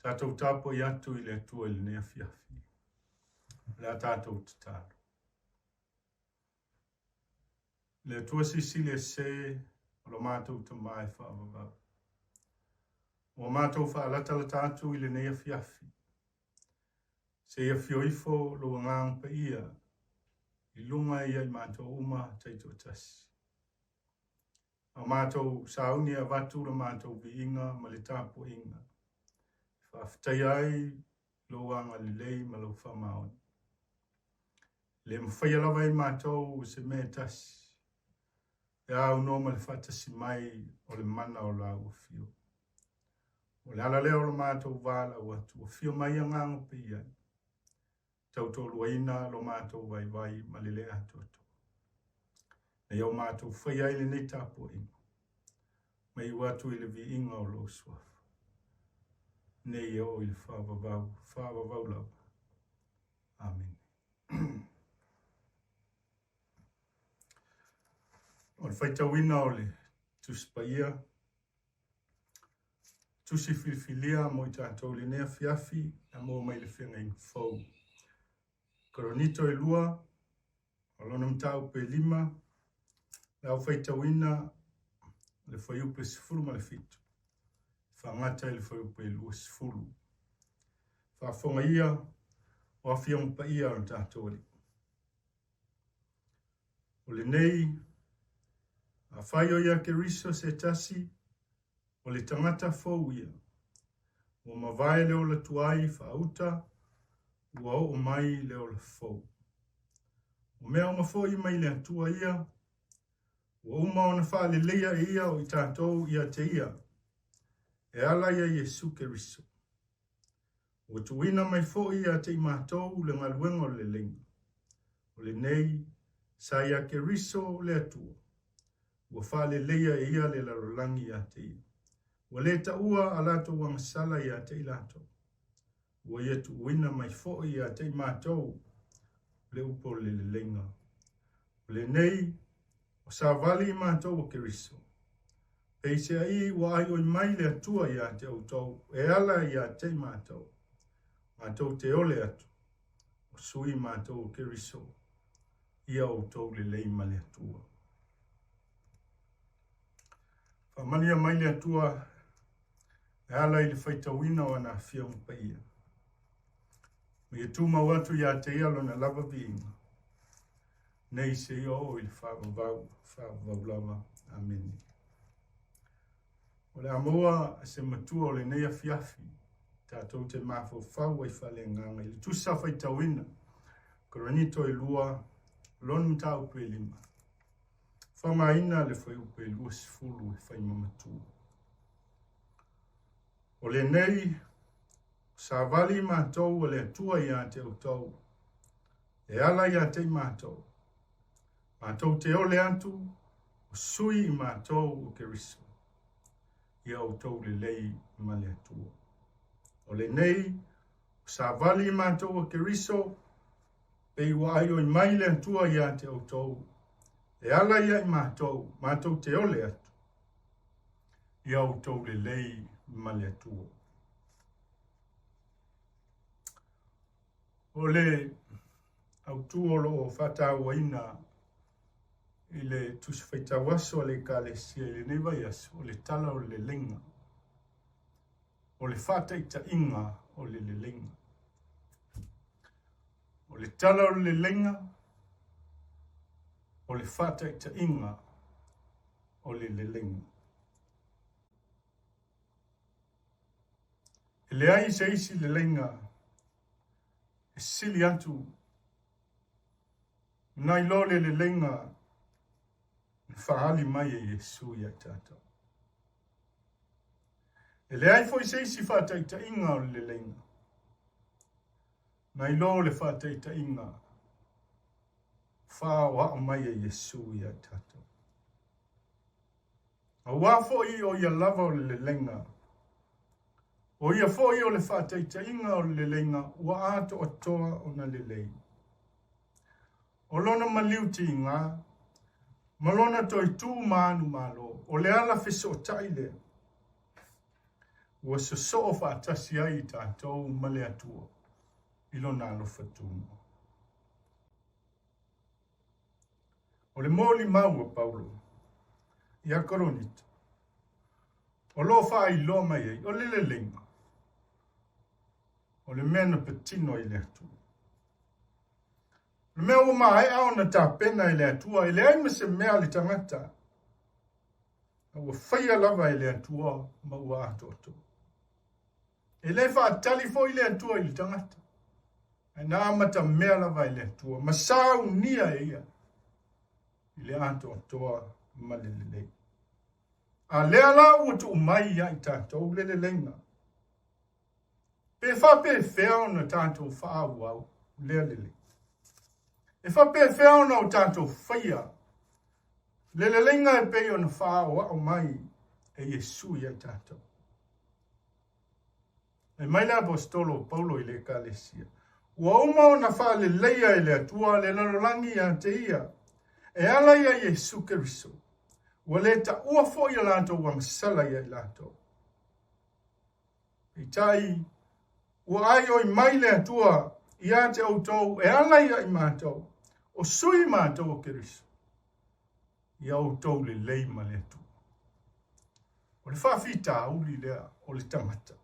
Tātou tāpo i atu i le tua i le nea Afiafi. Le tātou tatalo. Le tua sisile se o lo mātou tamai whaavavau. O mātou whaalata la tātou i le nea Afiafi. Se ia fioifo lo ngang pa ia. I lunga ia i mātou uma taito tasi. A mātou sauni a watu la mātou vi inga ma le tāpo inga. Whaftai ai lo anga li lei ma lo whamaon. Le mwhaialawa i mātou se mea tasi. E au no ma le whatasi mai o le mana o la ua fio. O le ala leo la mātou wala ua tu. O fio mai a ngango pe iai. Tautolu aina lo mātou vai vai ma le lea toto. Na iau mātou whai ai le nei tāpo inga. Mai watu i le vi inga o lo suafa. Nei iau i le whaavavau lau. Amen. O le whaitawina o le tuspaia. Tusi filfilia mo i tātou le nea Afiafi a mo mai le whenga inga fau. Koronito e lua, o lona mtau pe 5, lau whaitawina le whaiupe sifuru ma le fitu. Whangata le whaiupe lua sifuru. Whaafonga ia, o awhiong pa ia o tātou li. O le nei, a whaio ia ke riso se tasi, o le tangata fau ia. O mawai leo la tuai whauta, ua o mai leo la fau. O mea o mafoi mai le atua ia, ua uma o na wha le leia e ia o i tātou ia te ia, e ala ia Yesu ke riso. O tuina mai fo ia te i mātou le ngaluenga o le lenga. O le nei, sa ia ke riso le atua. Ua wha le leia e ia le larolangi ia te ia. Ua le ta ua alato wangasala ia te ilato. Ua ia tu uina mai fo ia te i mātou le upo le lenga. O le nei, o sa vali i mātou o ke riso. Peise ai ua ai oi mai le atua ia te autou, e ala ia te i mātou. Mātou te ole atu, o sui mātou o ke riso. Ia autou le lei ma le atua. Whamania mai le atua, e ala i le whaitawina o ana whiong pa ia. Me e tūma watu ia te ialo na lava viinga. Nei se i o i le whaavavau lava. Amen. O le amoa se matua o le nei Afiafi. Tātou te mawhau ai whale nganga. I le tusa whaitawina. Koronito i lua. Lonu tau pe 5. Whamaina le whaiupe lua sifuru e whaimamatua. O le nei, sa vali mātou o le atua ia te autou. E ala ia te mātou. Mātou te ole atu, o sui i mātou o ke riso. Ia autou le lei ma le atua. O le nei, sa vali mātou o ke riso, pe iwa ai o i mai le atua ia te autou. E ala ia i mātou te ole atu. Ia autou le lei ma le atua. O le autuolo o whatawaina i le tuswhaitawaso le kalesia i le nevaias o le tala o le lenga. O le whataita inga o le lenga. O le tala o le lenga, o le whataita inga o le lenga. E le ai se isi le lenga, e sili atu, nai lole le lenga, whaali mai e Yesu ia tātou. E le ai foi se isi whataita inga o le lenga, nai lole whataita inga, wha mai e Yesu ia tātou. A wafo i o ia lava o le lenga, o ia fo i o le whataita inga o le lenga, ua ato atoa o na le lei. O lona maliuti inga, malona toi tū manu malo, o le ala fiso taile. ua soso'o fa'atasi ai tātou ma le atua i lona alofa tunu. O le moli mau o Paulo, ia koronita, o lo fa'ailoa mai ai, o le lelenga, o le mea na patino i le atua. Le mea ua maaea ona tāpena i le atua, i le ai ma se mea le tangata, ua whaia lava i le atua ma ua atoto. E le whaatali fo i le atua i le tangata. Ai nā amata mea lava i le atua. Ma sāu nia e ia. I le atotoa ma le lelei. A lea la ua tu umai ia i tātou le lelenga. Pe whape whea ona tātou whaau au lea lelei. E whape whea ona o tātou whaia. Le lelenga e pei ona whaau au mai e Yesu ia i tātou. E mai le apostolo Paulo i le ekalesia. Ua uma ona wha le leia i le atua le lalolangi a te ia. E ala ia Yesu Keriso. Ua le ta ua fo i lato ua masala ia i lato. I tai, ua ai o i mai le atua i a te autou e ala ia i mātou. O sui mātou o Keriso. I autou le leima le atua. O le whawhita uli lea o le tangata.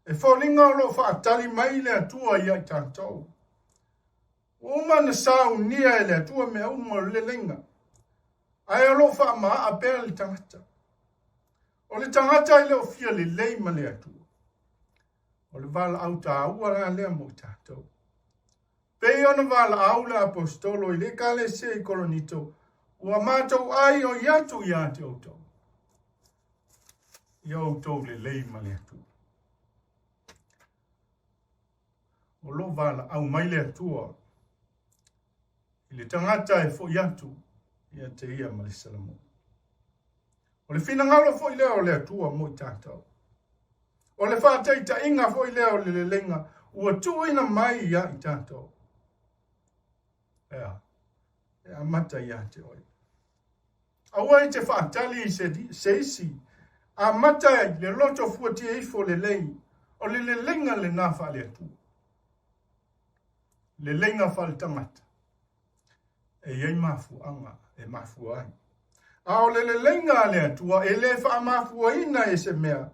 E whaulinga o lo whaatali mai le atua i ai tātou. O mana sāu nia e le atua mea umo le lenga. Ai o lo whaamaa a pēr le tangata. O le tangata i le o fia le leima le atua. O le vala au tā ua la lea mo tātou. Pei ona vala au le apostolo i le kale se i koronito. Ua mātou ai o iatu i ate o tau. I autou le leima le atua. O lo vala au mai le atua. I le tangata e fo iatu ia te ia ma le salamo. O le fina ngalo fo i leo le atua mo i tātou. O le whātei ta inga fo i leo le lenga ua tuina mai ia i tātou. Ea, e amata ia te oi. Aua i te whaatali i se isi, a mata i le loto fuati e ifo le lei, o le lenga le nā wha le atua. Le lenga whale tangata. E iei mafu anga, e mafu ai. A o le lenga le atua, e le wha mafu ina e se mea.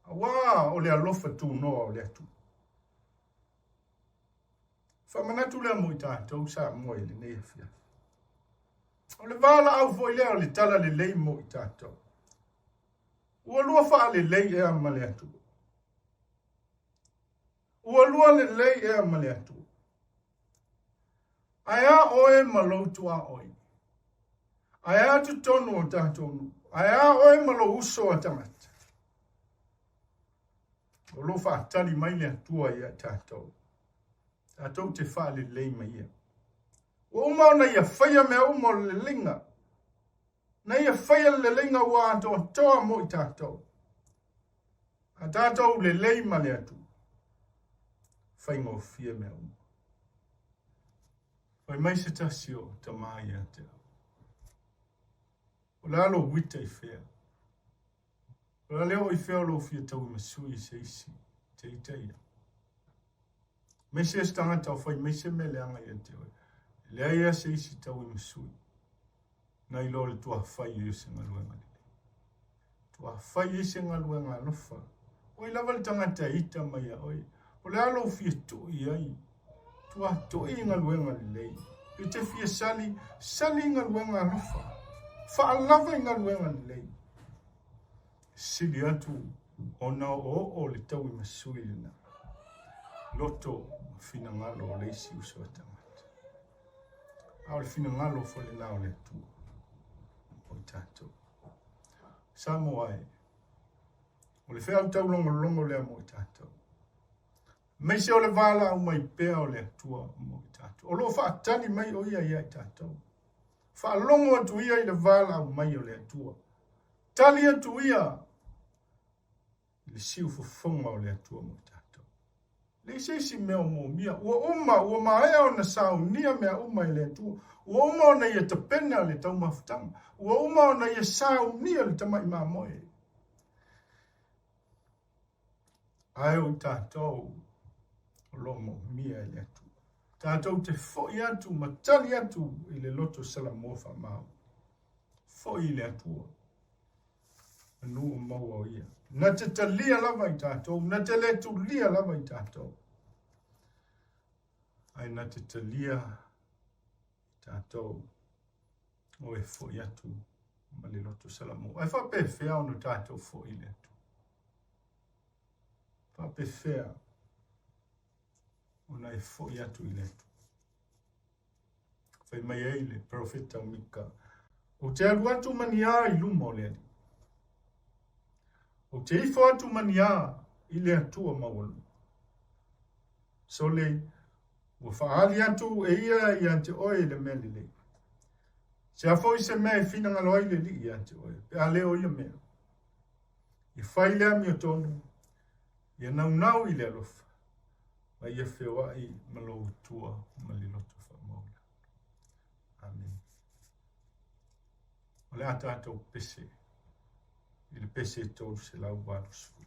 Wā, o le alofa tū noa o le atua. Whamanatu lea mo i tātou sa mo i le nei Afiafi. O le wala au fo i lea o le tala le lei mo i tātou. Ua lua wha le lei ea ma le atua. Ua lua le lei ea ma le atua. Aia oe maloutu a oi. Aia tu tonu o tātonu. Aia oe malo uso a tangata. O lo whaatali mai le atua ia tātou. Tātou te wha le leima ia. O umau na ia whaia mea umo le linga. Na ia whaia le linga ua ato toa mo i tātou. A tātou le leima le atu. Whaingo fia mea umo. Pai mai se tasio ta mai a te au. O le alo wita i whea. O le leo i whea lo fia tau i masui se isi, te itaia. Me se stanga tau whai me se me leanga i a te oi. Le aia se isi tau i masui. Nai lo le tua whai i se ngaluenga le. Tua whai i se ngaluenga alofa. Oi lava le tangata ita mai a oi. O le alo fia tu i ai. Tua toi inga luenga lei. E te fia sali inga luenga alofa. Whaalava inga luenga lei. Sili atu ona o le tau i masui lina. Loto fina ngalo o leisi uso atamata. Ao le fina ngalo fo le nao le tu. O tato. Samoa e. O le whea utau longo lea mo tato. Mai se o le vala au mai pea o le atua mo i tātou. O lo whaatani mai o ia i tātou. Whaalongo atu ia i le vala au mai o le atua. Tali atu ia le siu fufonga o le atua mo i tātou. Le seisi mea mo mia. Ua maea o na sao nia mea uma i le atua. Ua uma o na ia tapena le tau mafutanga. Ua uma o na ia sao nia le tamai mamoe. ai o tātou o lomo mia i le atu. Tātou te foi atu, matali atu i le loto Samoa whamau. Foi i le atua. Anu o maua o ia. Na te talia lava i tātou, na te le tu lia lava i tātou. Ai na te talia i tātou o e foi atu ma le loto Samoa. Ai whape whea ono tātou foi i le atu. Whape whea ona e foi atu i le atu. Whai mai ei le profeta o Mika. O te aru atu mania i luma o le ali. O te ifo atu mania i le atua mawalu. So le, o whaali atu e ia i ante oe le mele le. Se a foi se mea e fina ngaloi le li i ante oe. Pe a leo ia mea. I whai lea mi o tonu. I a nau i le alofa. Ma ia whewa i malo tua ma li loto whamaula. Amen. O le ata ato pese. I le pese tolu se lau wadu sfu.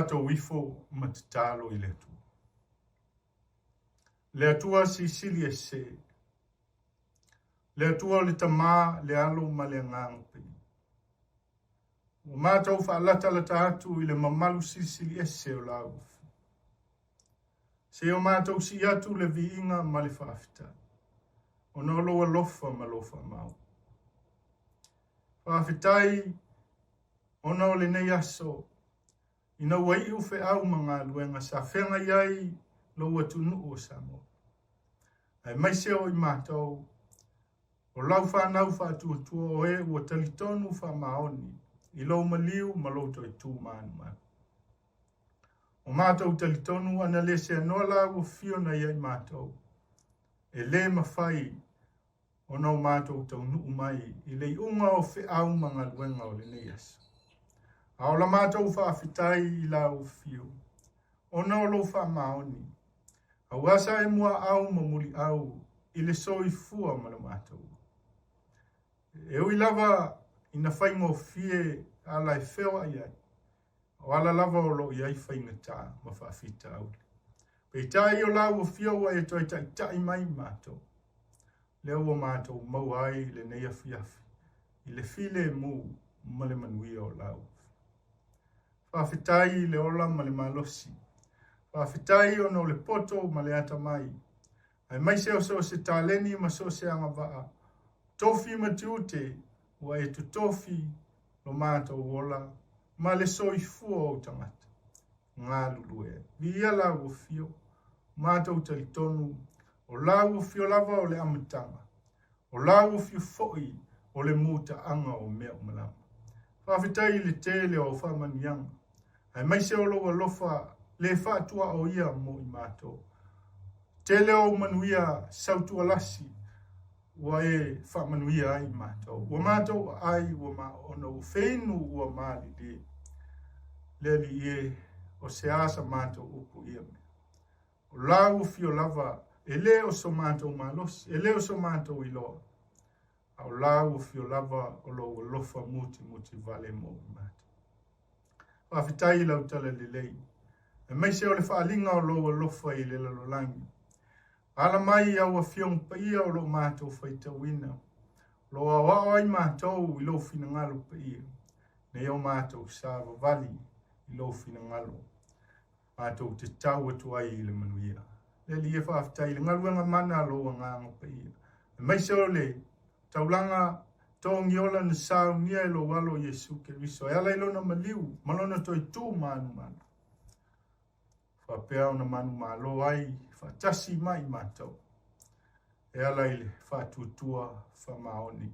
tātou wifo matatalo I le atua. Le atua sisili e se. Le atua le tamā le alo ma le ngang pe. O mātou whaalata la tātu I le mamalu sisili e se o lau. Se o mātou si atu le viinga ma le whaafita. O no loa lofa ma lofa mau. Whaafitai o no le nei aso. Ina wai ufe au mga luenga sa whenga iai loa tunu o Samoa. Ai mai se o I mātou. O lau whanau whātuatua o e ua talitonu whamaoni. I lau maliu ma loto I tū manu manu. O mātou talitonu ana le se anoa la ua fiona iai mātou. E le mawhai o nau mātou tau nuu mai. I le unga o whi au mga luenga o le nei aso. A o la mātou whaafitai I la o fio. O nau lo whamaoni. A wasa e mua au mamuli au. I le soi fua ma le mātou. E ui lava ina whaingo fie ala e whewa iai. O ala lava o lo iai whainga tā ma whaafita au. Pei tai o lau o fio e toi tai mai mātou. Leo o mātou mau ai le nei Afiafi. I le file mu ma le manuia o lau. Whaafitai le ola ma le malosi. Whaafitai o no le poto ma le ata mai. Ai mai se taleni ma se anga waa. Tofi ma tiute ua e tu tofi no mātou ola. Ma le soi fua o tangata. Ngā lulu e. Via la o fio. Mātou talitonu. O la o fio lava o le amatanga. O la o fio foi o le muta anga o mea o malama. Whaafitai le tele o whamanianga. Ai mai se o loa lofa le whaatua o ia mo I mātou. Tele o manuia sautua lasi. Ua e whamanuia ai mātou. Ua mātou ai ua ma ono whenu ua maali le. Le li e o se asa mātou upu ia me. O lau fio lava e le o so mātou malos. E le o so mātou iloa. Au lau fio lava o lo lofa muti vale mo mātou. Whaafitai lau tala le lei. E mai se o le whaalinga o lo lofa I le lalolangi. Ala mai au a fiong pa ia o lo mātou whaita wina. Lo a wao ai mātou I lo fina ngalo pa ia. Nei o mātou sāwa vali I lo fina ngalo. Mātou te tau atu ai I le manuia. Le li e whaafitai le ngaluanga mana lo a nganga pa ia. E mai se o le taulanga tongi ola na sao nia e lo walo Yesu ke riso. E ala ilo na maliu. Malona toi tū manu manu. Whapea o na manu malo ai. Whatasi mai mātou. E ala ile whatutua whamaoni.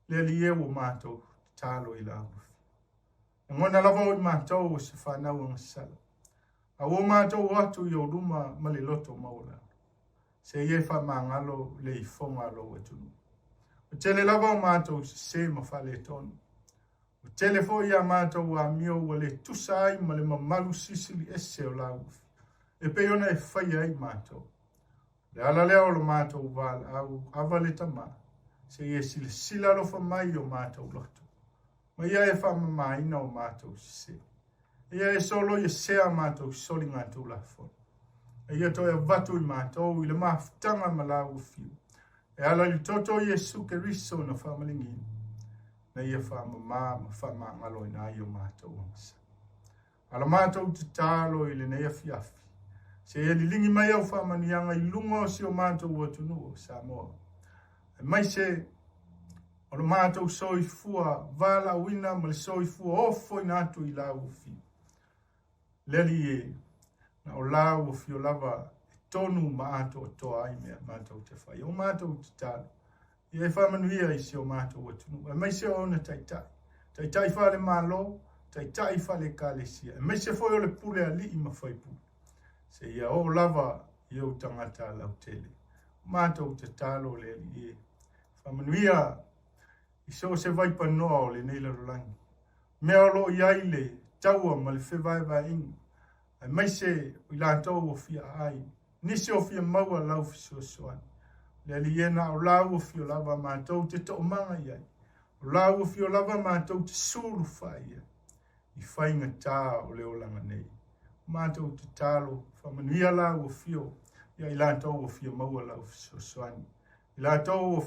Le li e o mātou talo I la ufi. E ngona lava o I mātou o se whanau ang sala. A o mātou atu I o ruma ma le loto maula. Se ie whamangalo le I whonga lo atunu. O tele lava o mātou se ma whale tonu. O tele fo ia mātou a mio wa le tusai ma le mamalu sisili ese o la ufi. E pe ona e whai ai mātou. Le ala leo lo mātou wala au awale tama. Se ie sila lofa mai o mātou loto. Ma ia e whamamaina o mātou se. Ia e solo ia sea mātou soli ngātou la fo. E ia toi a vatu I mātou I le maftanga ma la ufiu. E ala li toto Yesu ke riso na whamalingin. Na ia whamangalo I na i o mātou angsa. Ala mātou te tālo I le nei Afiafi. Se e li lingi mai au whamanianga I lunga o si o mātou atunu o Samoa. E mai se o le mātou soi fua vala wina ma le soi fua ofo I nātu I la ufi. Leli e na o la ufi o lava tonu maato o toa ai mea mātou te whai. O mātou te tālo. I e whamanuia I si o mātou atunu. E mai se o na taitai. Taitai whale mālo, taitai whale kālesia. E mai se foi o le pule a li I mawhaipu. Se ia o lava I o tangata lau tele. Mātou te tālo le li e. Whamanuia I so se vaipa noa o le neila rolangi. Mea o lo I aile, taua ma le whewaiwa ingu. Ai mai se I lātou o fia ai. Nisi o fia maua lau fisua soani. Le li e na o lau o fia lava mātou te to manga iai. O lau o fia lava mātou te suru whai iai. I whainga tā o leo langa nei. Mātou te tālo, whamanuia la ua whio, ia I lātou o whia maua la o soani. I lātou o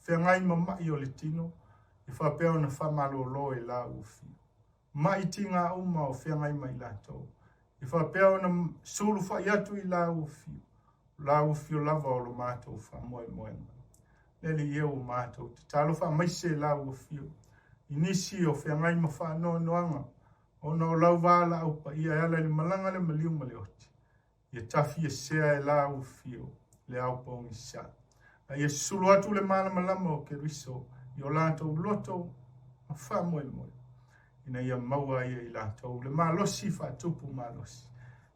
whengai mamai o le tino, I whapea na whamalo loe la ua whio. Mai tinga uma o whengai mai lātou. I whapea na sulu whai atu I la ua whio. La ua whio lava o lo mātou whamoe moenga. Neli ia o mātou te tālo whamaise la ua whio. Inisi o whengai ma whanoa noanga. O na o lau wāla au pa ia ala le malanga le maliu ma le oti. Ia tafi e sea e la au fio, le au pa ongi sa. A ia sulu atu le mala malama o ke riso, I o lātou loto, ma wha moe moe. Ina ia maua ia I lātou, le malosi whatupu malosi.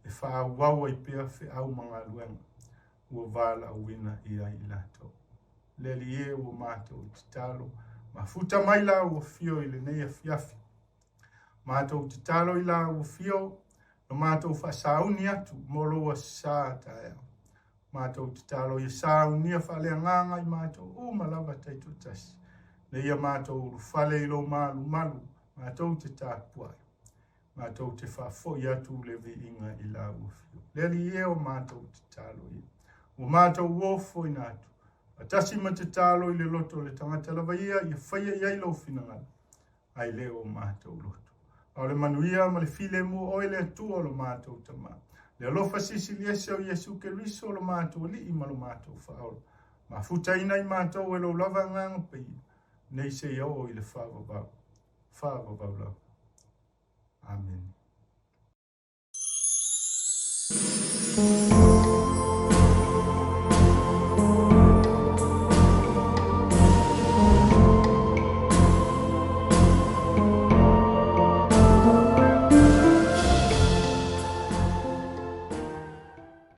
E wha au wawa I pea whi au mga luenga. Ua wāla au wina ia I lātou. Leli e ua mātou te talo, ma futa mai la ua fio I le nei Afiafi. Mātou te talo I la ua fio, no mātou whasauni atu, molo a sā tae. Mātou te talo I sauni a whale nganga I mātou, o malawa taito tasi. Le ia mātou whale I lo malu malu, mātou te tāpuai. Mātou te whafoi atu le vi inga I la ua fio. Leli e o mātou te talo I. O mātou wofo I nātu. Atasi ma te talo I le loto le tangata lawa ia, I whaia I ailo finangana. Ai leo mātou loto. O le manuia ma le file mu o le atua o lo mātou tama. Le alofa sisi li ese o Yesu ke riso o lo mātou li ima lo mātou whaola. Ma futa ina I mātou e lo lava nganga pei. Nei se iau o I le whaavavau. Whaavavau lau. Amen.